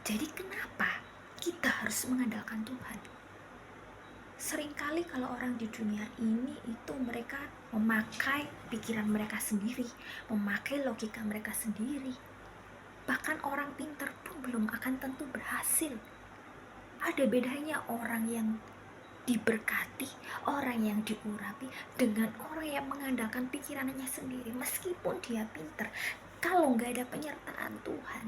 Jadi kenapa kita harus mengandalkan Tuhan? Seringkali kalau orang di dunia ini itu mereka memakai pikiran mereka sendiri, memakai logika mereka sendiri. Bahkan orang pintar pun belum akan tentu berhasil. Ada bedanya orang yang diberkati, orang yang diurapi dengan orang yang mengandalkan pikirannya sendiri. Meskipun dia pintar, kalau nggak ada penyertaan Tuhan,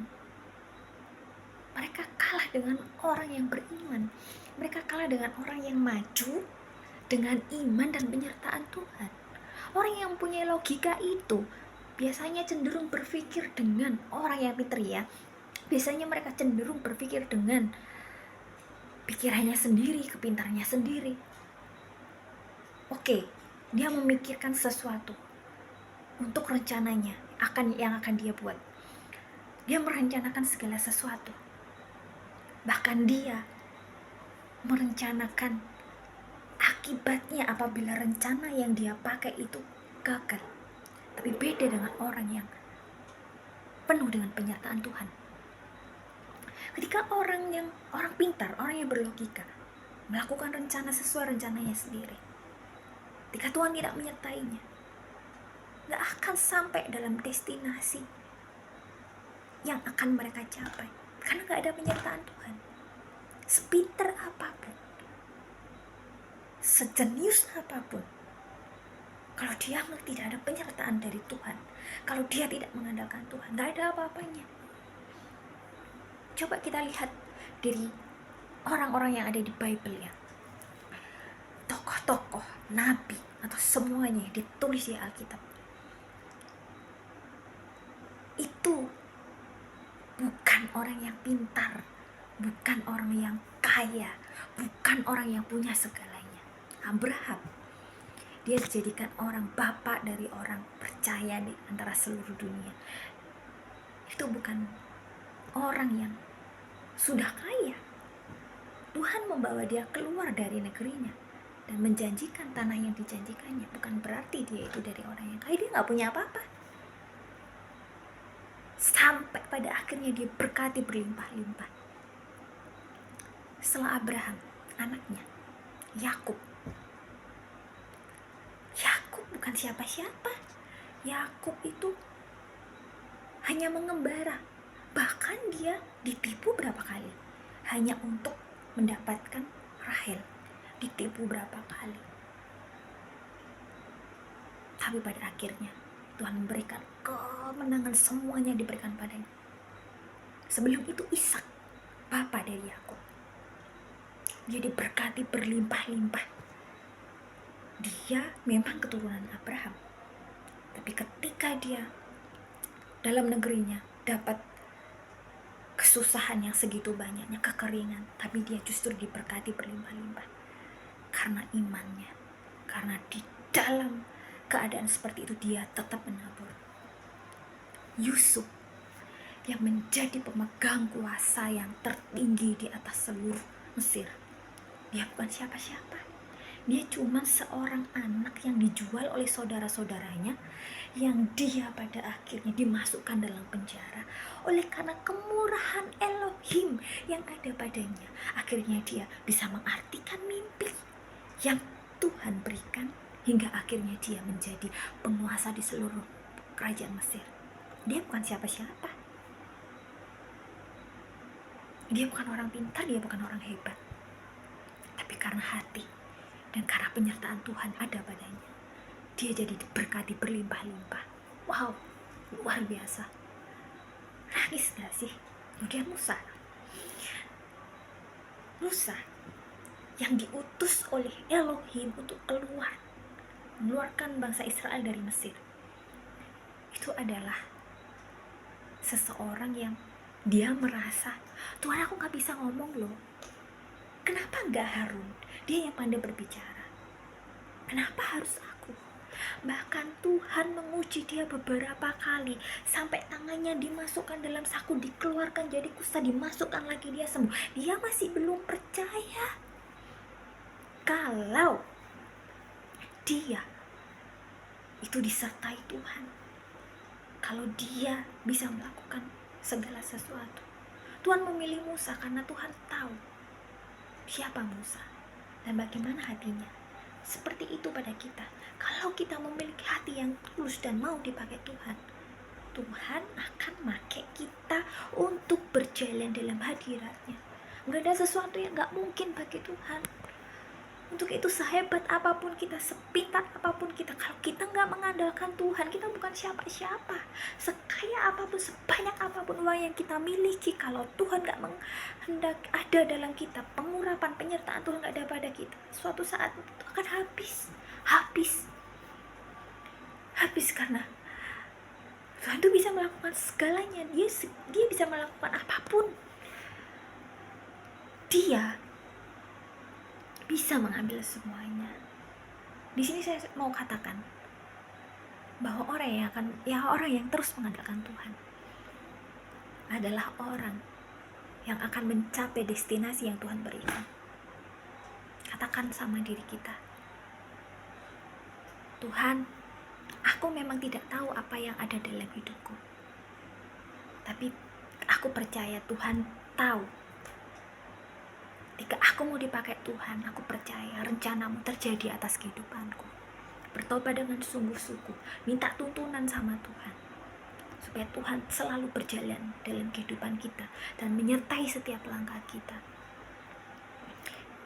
mereka kalah dengan orang yang beriman. Mereka kalah dengan orang yang maju dengan iman dan penyertaan Tuhan. Orang yang punya logika itu biasanya cenderung berpikir dengan orang yang pintar ya. Biasanya mereka cenderung berpikir dengan pikirannya sendiri, kepintarannya sendiri. Oke, dia memikirkan sesuatu untuk rencananya yang akan dia buat. Dia merencanakan segala sesuatu. Bahkan dia merencanakan akibatnya apabila rencana yang dia pakai itu gagal. Tapi beda dengan orang yang penuh dengan penyertaan Tuhan. Ketika orang pintar, orang yang berlogika melakukan rencana sesuai rencananya sendiri, ketika Tuhan tidak menyertainya, gak akan sampai dalam destinasi yang akan mereka capai, karena gak ada penyertaan Tuhan. Sepintar apapun, sejenius apapun, kalau dia tidak ada penyertaan dari Tuhan, kalau dia tidak mengandalkan Tuhan, gak ada apa-apanya. Coba kita lihat dari orang-orang yang ada di Bible ya, tokoh-tokoh, nabi, atau semuanya yang ditulis di Alkitab, itu bukan orang yang pintar, bukan orang yang kaya, bukan orang yang punya segalanya. Abraham, dia dijadikan orang bapak dari orang percaya di antara seluruh dunia. Itu bukan orang yang sudah kaya. Tuhan membawa dia keluar dari negerinya dan menjanjikan tanah yang dijanjikannya. Bukan berarti dia itu dari orang yang kaya, dia gak punya apa-apa. Sampai pada akhirnya dia berkati berlimpah-limpah. Setelah Abraham, anaknya Yakub bukan siapa-siapa. Yakub itu hanya mengembara. Bahkan dia ditipu berapa kali hanya untuk mendapatkan Rahel. Ditipu berapa kali. Tapi pada akhirnya Tuhan memberikan kemenangan, semuanya diberikan padanya. Sebelum itu Ishak, bapak dari Yakub, dia diberkati berlimpah-limpah. Dia memang keturunan Abraham, tapi ketika dia dalam negerinya dapat kesusahan yang segitu banyaknya, kekeringan, tapi dia justru diberkati berlimpah-limpah karena imannya. Karena di dalam keadaan seperti itu dia tetap menabur. Yusuf yang menjadi pemegang kuasa yang tertinggi di atas seluruh Mesir, dia bukan siapa-siapa. Dia cuma seorang anak yang dijual oleh saudara-saudaranya, yang dia pada akhirnya dimasukkan dalam penjara. Oleh karena kemurahan Elohim yang ada padanya, akhirnya dia bisa mengartikan mimpi yang Tuhan berikan, hingga akhirnya dia menjadi penguasa di seluruh kerajaan Mesir. Dia bukan siapa-siapa. Dia bukan orang pintar, dia bukan orang hebat. Tapi karena hati dan karena penyertaan Tuhan ada padanya, dia jadi diberkati berlimpah-limpah. Wow, luar biasa. Nangis gak sih? Kemudian Musa yang diutus oleh Elohim untuk mengeluarkan bangsa Israel dari Mesir. Itu adalah seseorang yang dia merasa, Tuhan, aku gak bisa ngomong loh. Kenapa gak Harun? Dia yang pandai berbicara. Kenapa harus aku? Bahkan Tuhan menguji dia beberapa kali, sampai tangannya dimasukkan dalam saku, dikeluarkan jadi kusta, dimasukkan lagi, dia sembuh. Dia masih belum percaya kalau dia itu disertai Tuhan, kalau dia bisa melakukan segala sesuatu. Tuhan memilih Musa karena Tuhan tahu siapa Musa dan bagaimana hatinya. Seperti itu pada kita. Kalau kita memiliki hati yang tulus dan mau dipakai Tuhan, Tuhan akan pakai kita untuk berjalan dalam hadiratnya. Nggak ada sesuatu yang nggak mungkin bagi Tuhan. Untuk itu sehebat apapun kita, sepintar apapun kita, kalau kita nggak mengandalkan Tuhan, kita bukan siapa-siapa. Sekaya apapun, sebanyak apapun uang yang kita miliki, kalau Tuhan nggak menghendak ada dalam kita, pengurapan, penyertaan Tuhan nggak ada pada kita, suatu saat itu akan habis karena Tuhan tuh bisa melakukan segalanya. Dia bisa melakukan apapun. Dia bisa mengambil semuanya. Di sini saya mau katakan bahwa orang yang terus mengandalkan Tuhan adalah orang yang akan mencapai destinasi yang Tuhan berikan. Katakan sama diri kita, Tuhan, aku memang tidak tahu apa yang ada dalam hidupku, tapi aku percaya Tuhan tahu. Jika aku mau dipakai Tuhan, aku percaya rencanamu terjadi atas kehidupanku. Bertobat dengan sungguh-sungguh, minta tuntunan sama Tuhan, supaya Tuhan selalu berjalan dalam kehidupan kita dan menyertai setiap langkah kita.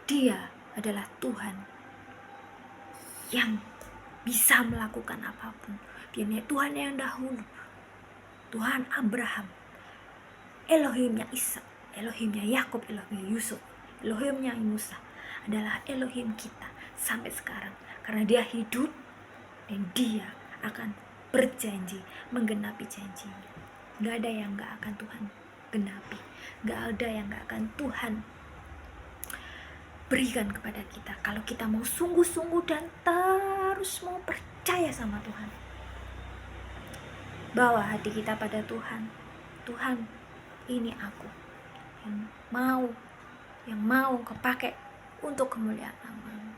Dia adalah Tuhan yang bisa melakukan apapun. Dia Tuhan yang dahulu, Tuhan Abraham, Elohimnya Ishak, Elohimnya Yakub, Elohimnya Yusuf, Elohimnya Musa, adalah Elohim kita sampai sekarang. Karena dia hidup dan dia akan berjanji menggenapi janjinya. Gak ada yang gak akan Tuhan genapi, gak ada yang gak akan Tuhan berikan kepada kita. Kalau kita mau sungguh-sungguh dan terus mau percaya sama Tuhan, bawa hati kita pada Tuhan. Tuhan, ini aku yang mau kepakai untuk kemuliaan nama-Mu.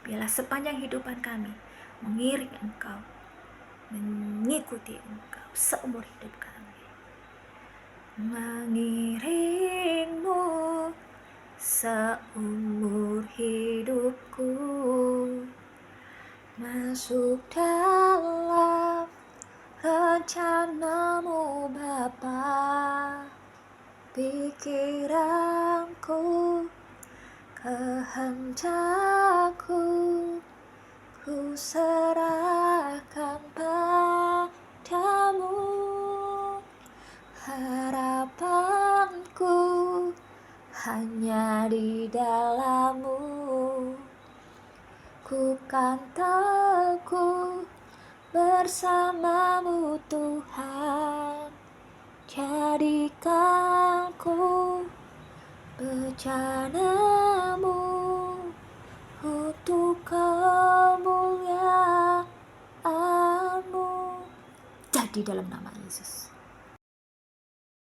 Biarlah sepanjang hidupan kami mengiring Engkau, mengikuti Engkau seumur hidup kami. Mengiring-Mu seumur hidupku, masuk dalam rencana-Mu Bapa. Pikiranku, kehendakku, ku serahkan padamu. Harapanku hanya di dalam-Mu. Ku kan teguh bersama-Mu Tuhan. Jadikan ku bejana-Mu untuk kemuliaan-Mu. Jadi dalam nama Yesus.